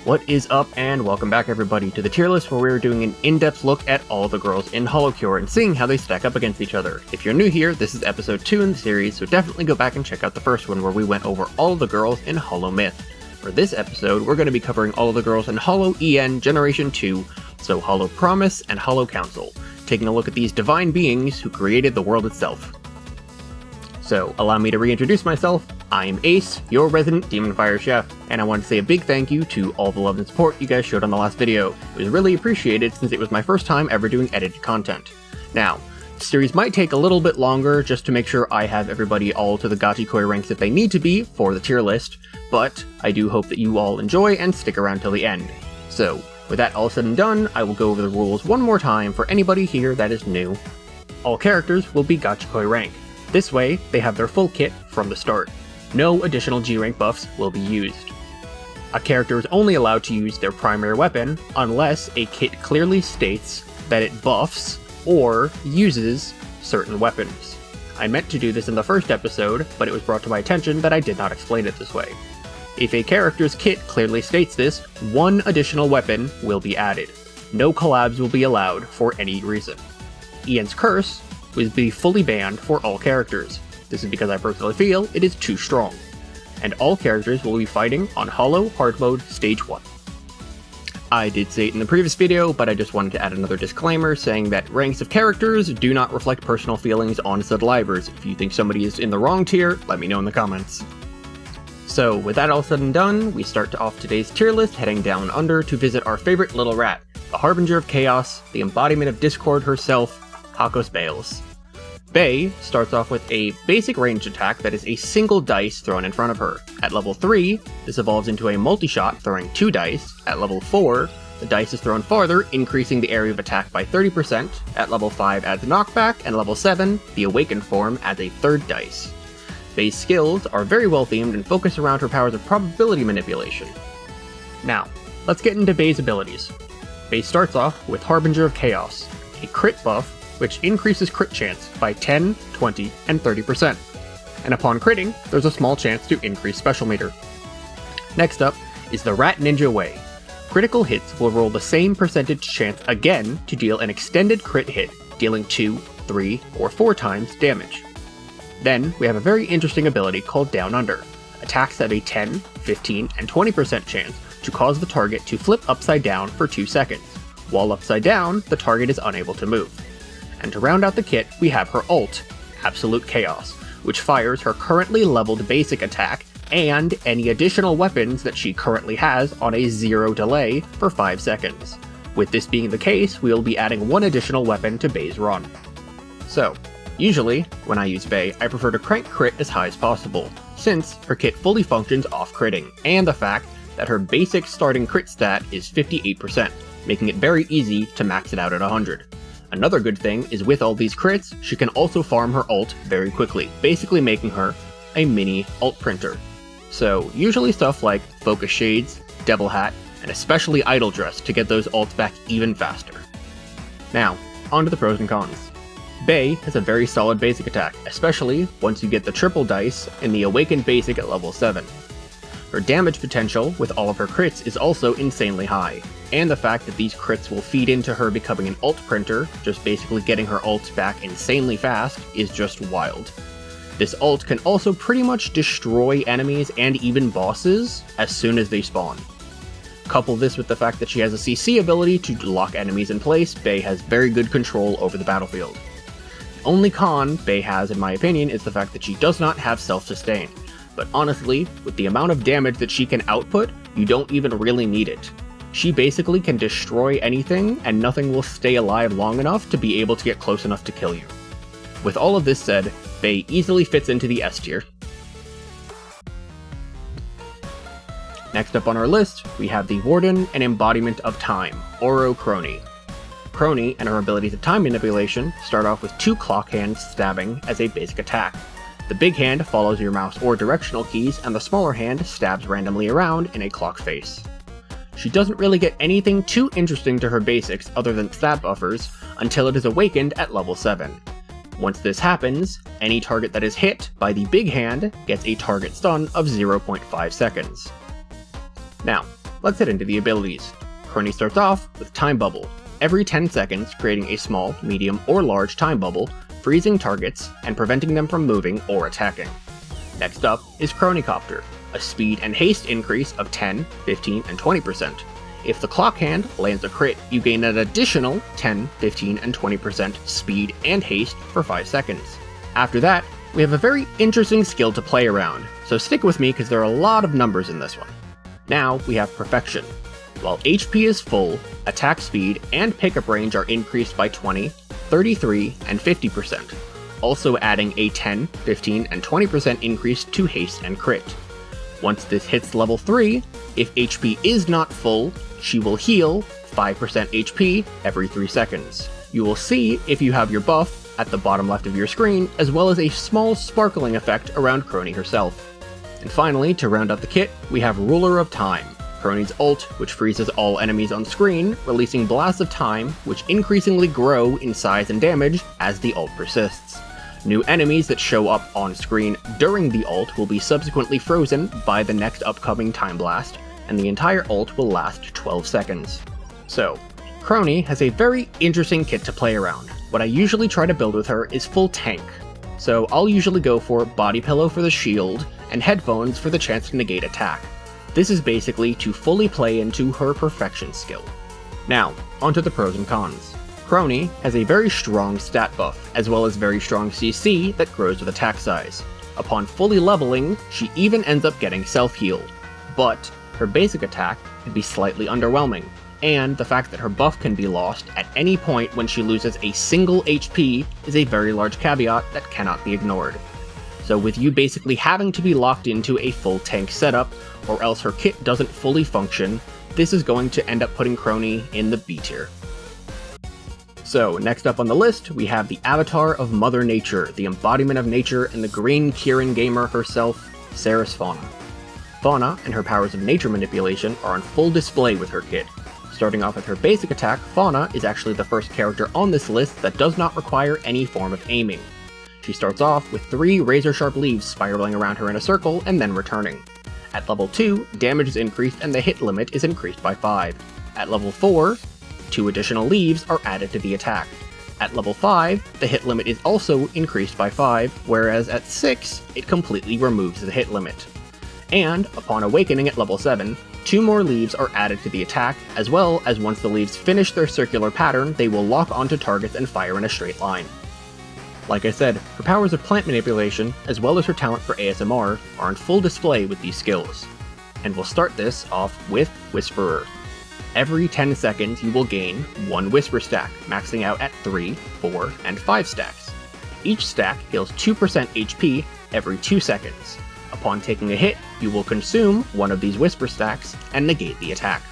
What is up, and welcome back everybody to the tier list, where we're doing an in-depth look at all the girls in Holocure and seeing how they stack up against each other. If you're new here, this is episode 2 in the series, so definitely go back and check out the first one where we went over all of the girls in Holomyth. For this episode, we're going to be covering all of the girls in Holocure EN Generation 2, so Holo Promise and Holo Council, taking a look at these divine beings who created the world itself. So, allow me to reintroduce myself. I'm Ace, your resident Demon Fire Chef, and I want to say a big thank you to all the love and support you guys showed on the last video. It was really appreciated since it was my first time ever doing edited content. Now, the series might take a little bit longer just to make sure I have everybody all to the Gachikoi ranks that they need to be for the tier list, but I do hope that you all enjoy and stick around till the end. So, with that all said and done, I will go over the rules one more time for anybody here that is new. All characters will be Gachikoi rank. This way, they have their full kit from the start. No additional G-rank buffs will be used. A character is only allowed to use their primary weapon unless a kit clearly states that it buffs or uses certain weapons. I meant to do this in the first episode, but it was brought to my attention that I did not explain it this way. If a character's kit clearly states this, one additional weapon will be added. No collabs will be allowed for any reason. Ian's Curse will be fully banned for all characters. This is because I personally feel it is too strong. And all characters will be fighting on Holo Hard Mode Stage 1. I did say it in the previous video, but I just wanted to add another disclaimer saying that ranks of characters do not reflect personal feelings on said livers. If you think somebody is in the wrong tier, let me know in the comments. So, with that all said and done, we start off today's tier list heading down under to visit our favorite little rat, the Harbinger of Chaos, the embodiment of Discord herself, Hakos Baelz. Bae starts off with a basic ranged attack that is a single dice thrown in front of her. At level 3, this evolves into a multi-shot throwing 2 dice. At level 4, the dice is thrown farther, increasing the area of attack by 30%. At level 5 adds a knockback, and level 7, the awakened form adds a 3rd dice. Bae's skills are very well themed and focus around her powers of probability manipulation. Now, let's get into Bae's abilities. Bae starts off with Harbinger of Chaos, a crit buff which increases crit chance by 10, 20, and 30%. And upon critting, there's a small chance to increase special meter. Next up is the Rat Ninja Way. Critical hits will roll the same percentage chance again to deal an extended crit hit, dealing 2, 3, or 4 times damage. Then we have a very interesting ability called Down Under. Attacks have a 10, 15, and 20% chance to cause the target to flip upside down for 2 seconds. While upside down, the target is unable to move. And to round out the kit, we have her ult, Absolute Chaos, which fires her currently leveled basic attack and any additional weapons that she currently has on a 0 delay for 5 seconds. With this being the case, we will be adding one additional weapon to Bae's run. So, usually, when I use Bae, I prefer to crank crit as high as possible, since her kit fully functions off critting, and the fact that her basic starting crit stat is 58%, making it very easy to max it out at 100. Another good thing is with all these crits, she can also farm her ult very quickly, basically making her a mini ult printer. So usually stuff like Focus Shades, Devil Hat, and especially Idol Dress to get those ults back even faster. Now, on to the pros and cons. Bae has a very solid basic attack, especially once you get the triple dice in the Awakened Basic at level 7. Her damage potential with all of her crits is also insanely high, and the fact that these crits will feed into her becoming an ult printer, just basically getting her ults back insanely fast, is just wild. This ult can also pretty much destroy enemies and even bosses as soon as they spawn. Couple this with the fact that she has a CC ability to lock enemies in place, Bae has very good control over the battlefield. The only con Bae has, in my opinion, is the fact that she does not have self-sustain. But honestly, with the amount of damage that she can output, you don't even really need it. She basically can destroy anything, and nothing will stay alive long enough to be able to get close enough to kill you. With all of this said, Bae easily fits into the S tier. Next up on our list, we have the Warden and Embodiment of Time, Ouro Kronii. Kronii and her abilities of time manipulation start off with 2 clock hands stabbing as a basic attack. The big hand follows your mouse or directional keys, and the smaller hand stabs randomly around in a clock face. She doesn't really get anything too interesting to her basics other than stab buffers until it is awakened at level 7. Once this happens, any target that is hit by the big hand gets a target stun of 0.5 seconds. Now, let's head into the abilities. Kronii starts off with Time Bubble. Every 10 seconds, creating a small, medium, or large time bubble, freezing targets and preventing them from moving or attacking. Next up is Kronikopter, a speed and haste increase of 10, 15, and 20%. If the clock hand lands a crit, you gain an additional 10, 15, and 20% speed and haste for 5 seconds. After that, we have a very interesting skill to play around, so stick with me because there are a lot of numbers in this one. Now we have Perfection. While HP is full, attack speed and pickup range are increased by 20, 33, and 50%, also adding a 10, 15, and 20% increase to haste and crit. Once this hits level 3, if HP is not full, she will heal 5% HP every 3 seconds. You will see if you have your buff at the bottom left of your screen, as well as a small sparkling effect around Kronii herself. And finally, to round out the kit, we have Ruler of Time, Kronii's ult, which freezes all enemies on screen, releasing blasts of time, which increasingly grow in size and damage as the ult persists. New enemies that show up on screen during the ult will be subsequently frozen by the next upcoming time blast, and the entire ult will last 12 seconds. So, Kronii has a very interesting kit to play around. What I usually try to build with her is full tank. So I'll usually go for Body Pillow for the shield, and Headphones for the chance to negate attack. This is basically to fully play into her Perfection skill. Now, onto the pros and cons. Kronii has a very strong stat buff, as well as very strong CC that grows with attack size. Upon fully leveling, she even ends up getting self-heal, but her basic attack can be slightly underwhelming, and the fact that her buff can be lost at any point when she loses a single HP is a very large caveat that cannot be ignored. So with you basically having to be locked into a full tank setup, or else her kit doesn't fully function, this is going to end up putting Kronii in the B tier. So next up on the list, we have the avatar of Mother Nature, the embodiment of nature and the green Kirin gamer herself, Ceres Fauna. Fauna and her powers of nature manipulation are on full display with her kit. Starting off with her basic attack, Fauna is actually the first character on this list that does not require any form of aiming. She starts off with 3 razor-sharp leaves spiraling around her in a circle and then returning. At level 2, damage is increased and the hit limit is increased by 5. At level 4, 2 additional leaves are added to the attack. At level 5, the hit limit is also increased by 5, whereas at 6, it completely removes the hit limit. And, upon awakening at level 7, 2 more leaves are added to the attack, as well as once the leaves finish their circular pattern, they will lock onto targets and fire in a straight line. Like I said, her powers of plant manipulation, as well as her talent for ASMR, are on full display with these skills. And we'll start this off with Whisperer. Every 10 seconds you will gain 1 Whisper stack, maxing out at 3, 4, and 5 stacks. Each stack heals 2% HP every 2 seconds. Upon taking a hit, you will consume one of these Whisper stacks and negate the attack.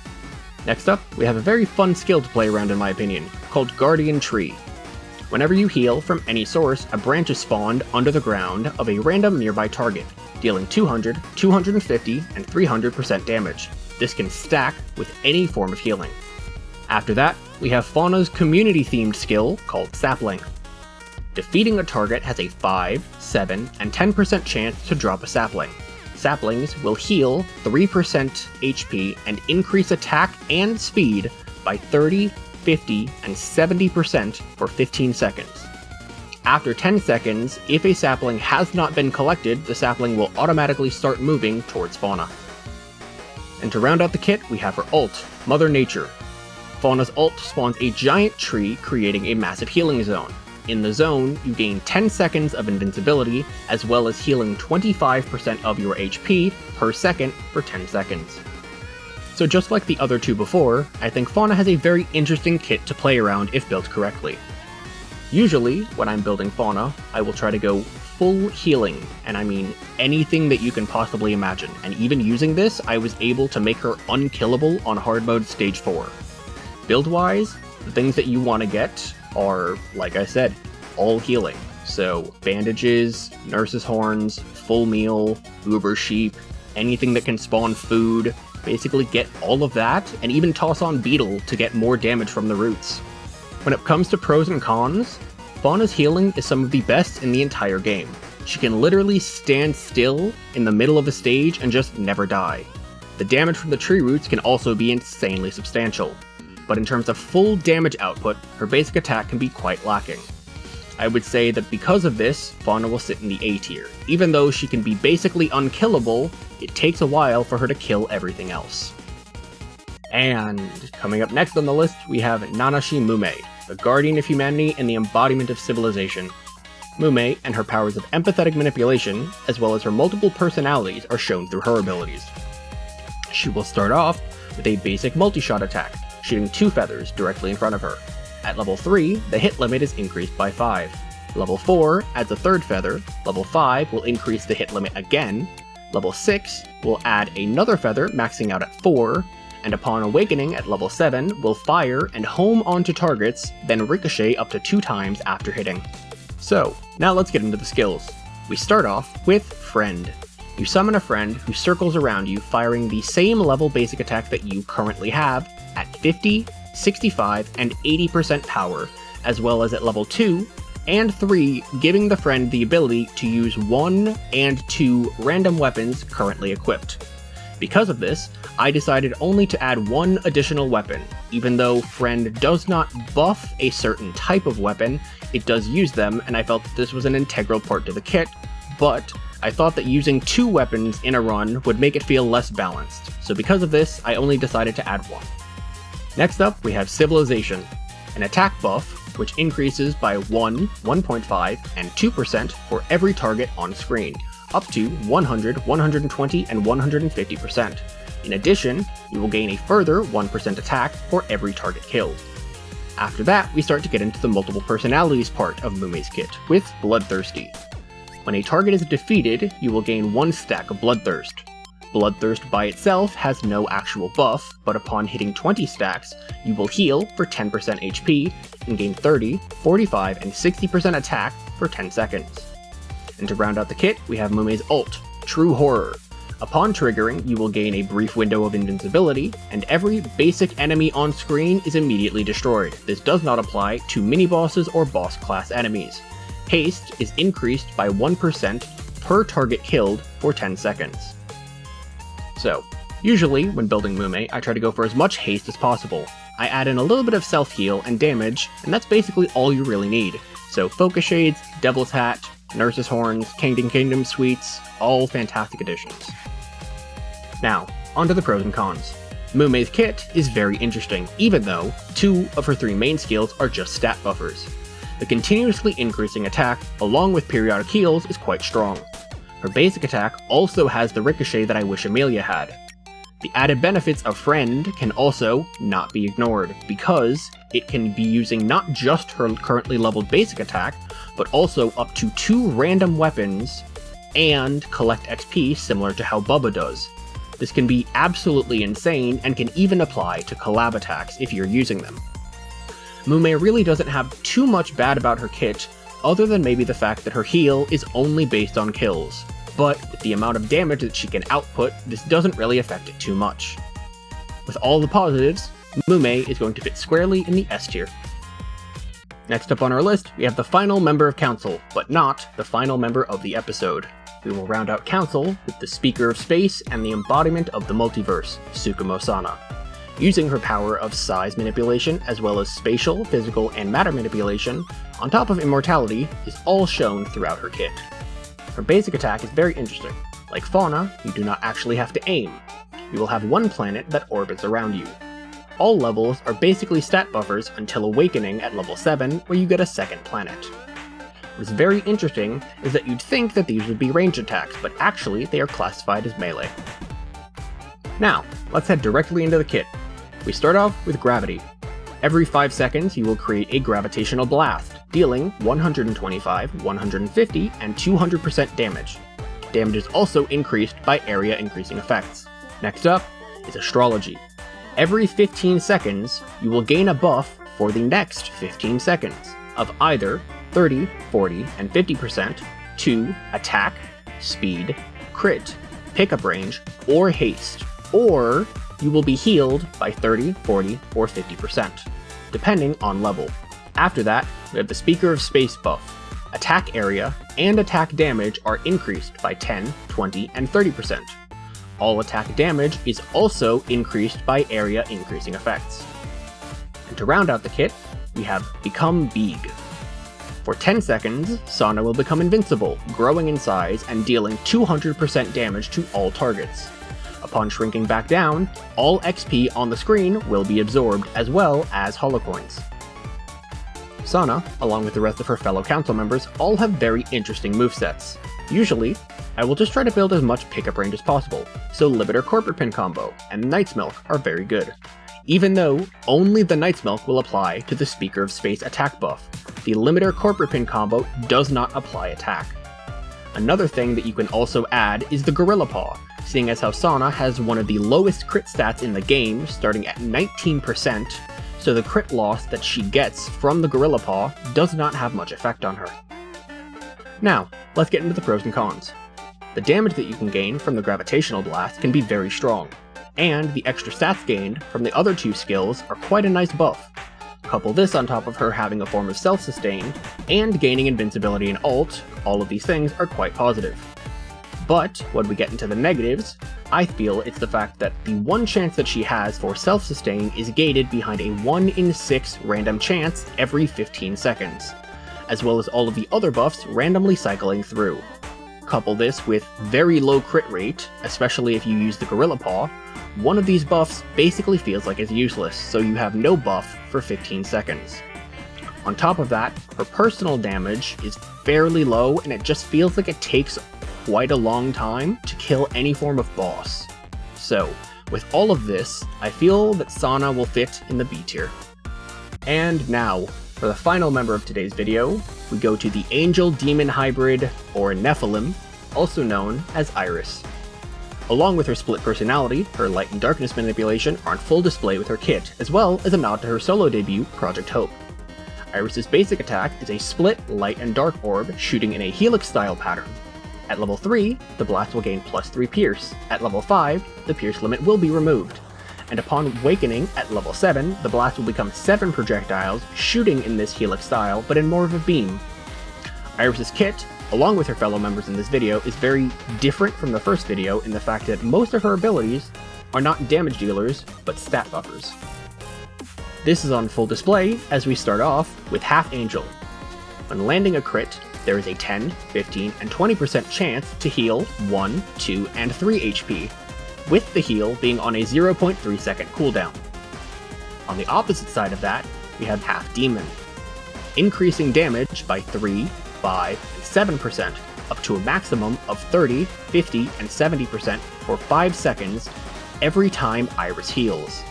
Next up, we have a very fun skill to play around in my opinion, called Guardian Tree. Whenever you heal from any source, a branch is spawned under the ground of a random nearby target, dealing 200, 250, and 300% damage. This can stack with any form of healing. After that, we have Fauna's community-themed skill called Sapling. Defeating a target has a 5, 7, and 10% chance to drop a sapling. Saplings will heal 3% HP and increase attack and speed by 30, 50, and 70% for 15 seconds. After 10 seconds, if a sapling has not been collected, the sapling will automatically start moving towards Fauna. And to round out the kit, we have her ult, Mother Nature. Fauna's ult spawns a giant tree, creating a massive healing zone. In the zone, you gain 10 seconds of invincibility, as well as healing 25% of your HP per second for 10 seconds. So just like the other two before, I think Fauna has a very interesting kit to play around if built correctly. Usually, when I'm building Fauna, I will try to go full healing, and I mean anything that you can possibly imagine, and even using this, I was able to make her unkillable on hard mode stage 4. Build-wise, the things that you want to get are, like I said, all healing. So bandages, nurse's horns, full meal, uber sheep, anything that can spawn food, basically get all of that, and even toss on beetle to get more damage from the roots. When it comes to pros and cons, Fauna's healing is some of the best in the entire game. She can literally stand still in the middle of a stage and just never die. The damage from the tree roots can also be insanely substantial, but in terms of full damage output, her basic attack can be quite lacking. I would say that because of this, Fauna will sit in the A tier. Even though she can be basically unkillable, it takes a while for her to kill everything else. And coming up next on the list, we have Nanashi Mumei, the guardian of humanity and the embodiment of civilization. Mumei and her powers of empathetic manipulation, as well as her multiple personalities, are shown through her abilities. She will start off with a basic multi-shot attack, shooting 2 feathers directly in front of her. At level 3, the hit limit is increased by 5. Level 4 adds a 3rd feather, level 5 will increase the hit limit again, level 6 will add another feather maxing out at 4, and upon awakening at level 7 will fire and home onto targets, then ricochet up to 2 times after hitting. So, now let's get into the skills. We start off with Friend. You summon a friend who circles around you firing the same level basic attack that you currently have at 50, 65, and 80% power, as well as at level 2 and 3, giving the friend the ability to use 1 and 2 random weapons currently equipped. Because of this, I decided only to add 1 additional weapon. Even though Friend does not buff a certain type of weapon, it does use them, and I felt that this was an integral part to the kit, but I thought that using 2 weapons in a run would make it feel less balanced, so because of this, I only decided to add 1. Next up, we have Civilization, an attack buff which increases by 1, 1.5, and 2% for every target on screen, up to 100, 120, and 150%. In addition, you will gain a further 1% attack for every target killed. After that, we start to get into the multiple personalities part of Mumei's kit, with Bloodthirsty. When a target is defeated, you will gain 1 stack of Bloodthirst. Bloodthirst by itself has no actual buff, but upon hitting 20 stacks, you will heal for 10% HP and gain 30, 45, and 60% attack for 10 seconds. And to round out the kit, we have Mumei's ult, True Horror. Upon triggering, you will gain a brief window of invincibility, and every basic enemy on screen is immediately destroyed. This does not apply to mini-bosses or boss class enemies. Haste is increased by 1% per target killed for 10 seconds. So, usually when building Mumei, I try to go for as much haste as possible. I add in a little bit of self-heal and damage, and that's basically all you really need. So Focus Shades, Devil's Hat, Nurse's Horns, Kingdom Sweets, all fantastic additions. Now, onto the pros and cons. Mumei's kit is very interesting, even though 2 of her 3 main skills are just stat buffers. The continuously increasing attack, along with periodic heals, is quite strong. Her basic attack also has the ricochet that I wish Amelia had. The added benefits of Friend can also not be ignored, because it can be using not just her currently leveled basic attack, but also up to 2 random weapons and collect XP similar to how Bubba does. This can be absolutely insane and can even apply to collab attacks if you're using them. Mumei really doesn't have too much bad about her kit, other than maybe the fact that her heal is only based on kills, but with the amount of damage that she can output, this doesn't really affect it too much. With all the positives, Mumei is going to fit squarely in the S tier. Next up on our list, we have the final member of Council, but not the final member of the episode. We will round out Council with the Speaker of Space and the embodiment of the multiverse, Tsukumo Sana. Using her power of size manipulation as well as spatial, physical, and matter manipulation, on top of immortality, is all shown throughout her kit. Her basic attack is very interesting. Like Fauna, you do not actually have to aim. You will have 1 planet that orbits around you. All levels are basically stat buffers until awakening at level 7, where you get a 2nd planet. What's very interesting is that you'd think that these would be ranged attacks, but actually they are classified as melee. Now, let's head directly into the kit. We start off with Gravity. Every 5 seconds you will create a gravitational blast, dealing 125, 150, and 200% damage. Damage is also increased by area increasing effects. Next up is Astrology. Every 15 seconds, you will gain a buff for the next 15 seconds of either 30, 40, and 50% to attack, speed, crit, pickup range, or haste, or you will be healed by 30, 40, or 50%, depending on level. After that, we have the Speaker of Space buff. Attack area and attack damage are increased by 10, 20, and 30%. All attack damage is also increased by area increasing effects. And to round out the kit, we have Become Big. For 10 seconds, Sana will become invincible, growing in size and dealing 200% damage to all targets. Upon shrinking back down, all XP on the screen will be absorbed, as well as holocoins. Sana, along with the rest of her fellow council members, all have very interesting movesets. Usually, I will just try to build as much pickup range as possible, so Limiter Corporate Pin combo and Knight's Milk are very good. Even though only the Knight's Milk will apply to the Speaker of Space attack buff, the Limiter Corporate Pin combo does not apply attack. Another thing that you can also add is the Gorilla Paw, seeing as how Sana has one of the lowest crit stats in the game, starting at 19%, so the crit loss that she gets from the Gorilla Paw does not have much effect on her. Now, let's get into the pros and cons. The damage that you can gain from the Gravitational Blast can be very strong, and the extra stats gained from the other two skills are quite a nice buff. Couple this on top of her having a form of self-sustain, and gaining invincibility and ult, all of these things are quite positive. But, when we get into the negatives, I feel it's the fact that the one chance that she has for self-sustain is gated behind a 1 in 6 random chance every 15 seconds, as well as all of the other buffs randomly cycling through. Couple this with very low crit rate, especially if you use the Gorilla Paw, one of these buffs basically feels like it's useless, so you have no buff for 15 seconds. On top of that, her personal damage is fairly low, and it just feels like it takes quite a long time to kill any form of boss. So, with all of this, I feel that Sana will fit in the B tier. And now, for the final member of today's video, we go to the Angel-Demon Hybrid, or Nephilim, also known as IRyS. Along with her split personality, her light and darkness manipulation are on full display with her kit, as well as a nod to her solo debut, Project Hope. IRyS's basic attack is a split light and dark orb shooting in a helix style pattern. At level 3, the blast will gain +3 pierce, at level 5, the pierce limit will be removed, and upon awakening at level 7, the blast will become 7 projectiles shooting in this helix style, but in more of a beam. IRyS's kit, along with her fellow members in this video, is very different from the first video in the fact that most of her abilities are not damage dealers, but stat buffers. This is on full display as we start off with Half Angel. When landing a crit, there is a 10, 15, and 20% chance to heal 1, 2, and 3 HP, with the heal being on a 0.3 second cooldown. On the opposite side of that, we have Half Demon, increasing damage by 3, 5, and 7%, up to a maximum of 30, 50, and 70% for 5 seconds every time IRyS heals.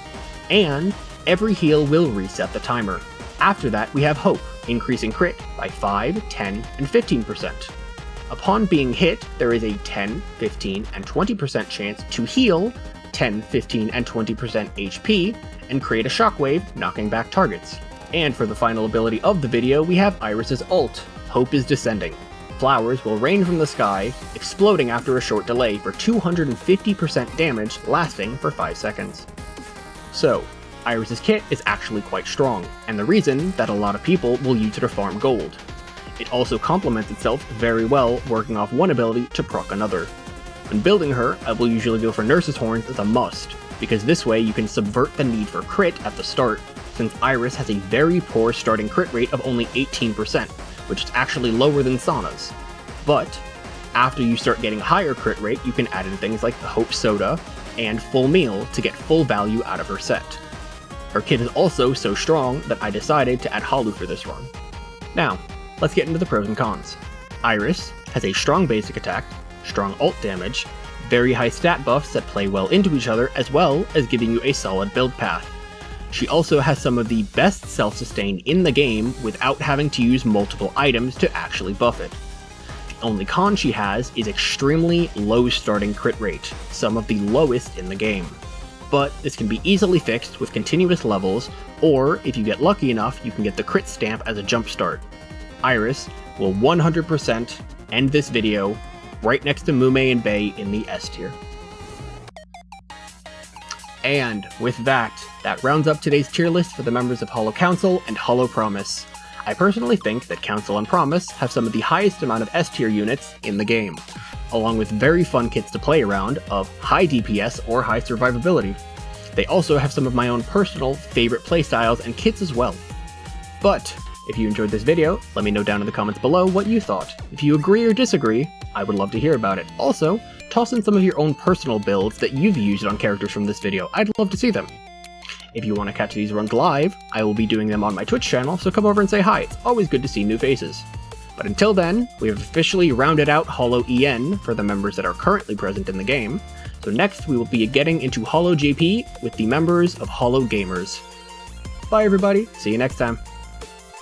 And every heal will reset the timer. After that, we have Hope, increasing crit by 5, 10, and 15%. Upon being hit, there is a 10, 15, and 20% chance to heal 10, 15, and 20% HP, and create a shockwave, knocking back targets. And for the final ability of the video, we have IRyS's ult, Hope is Descending. Flowers will rain from the sky, exploding after a short delay for 250% damage, lasting for 5 seconds. So, IRyS's kit is actually quite strong, and the reason that a lot of people will use it to farm gold. It also complements itself very well, working off one ability to proc another. When building her, I will usually go for Nurse's Horns as a must, because this way you can subvert the need for crit at the start, since IRyS has a very poor starting crit rate of only 18%, which is actually lower than Sana's. But, after you start getting a higher crit rate, you can add in things like the Hope Soda and Full Meal to get full value out of her set. Her kit is also so strong that I decided to add Holu for this run. Now, let's get into the pros and cons. IRyS has a strong basic attack, strong ult damage, very high stat buffs that play well into each other, as well as giving you a solid build path. She also has some of the best self-sustain in the game without having to use multiple items to actually buff it. The only con she has is extremely low starting crit rate, some of the lowest in the game. But this can be easily fixed with continuous levels, or if you get lucky enough, you can get the crit stamp as a jump start. IRyS will 100% end this video right next to Mumei and Bae in the S tier. And with that rounds up today's tier list for the members of Holo Council and Holo Promise. I personally think that Council and Promise have some of the highest amount of S tier units in the game. along with very fun kits to play around of high DPS or high survivability. They also have some of my own personal favorite playstyles and kits as well. But if you enjoyed this video, let me know down in the comments below what you thought. If you agree or disagree, I would love to hear about it. Also, toss in some of your own personal builds that you've used on characters from this video. I'd love to see them. If you want to catch these runs live, I will be doing them on my Twitch channel, so come over and say hi. It's always good to see new faces. But until then, we have officially rounded out Holo EN for the members that are currently present in the game. So next we will be getting into Holo JP with the members of Holo Gamers. Bye everybody, see you next time.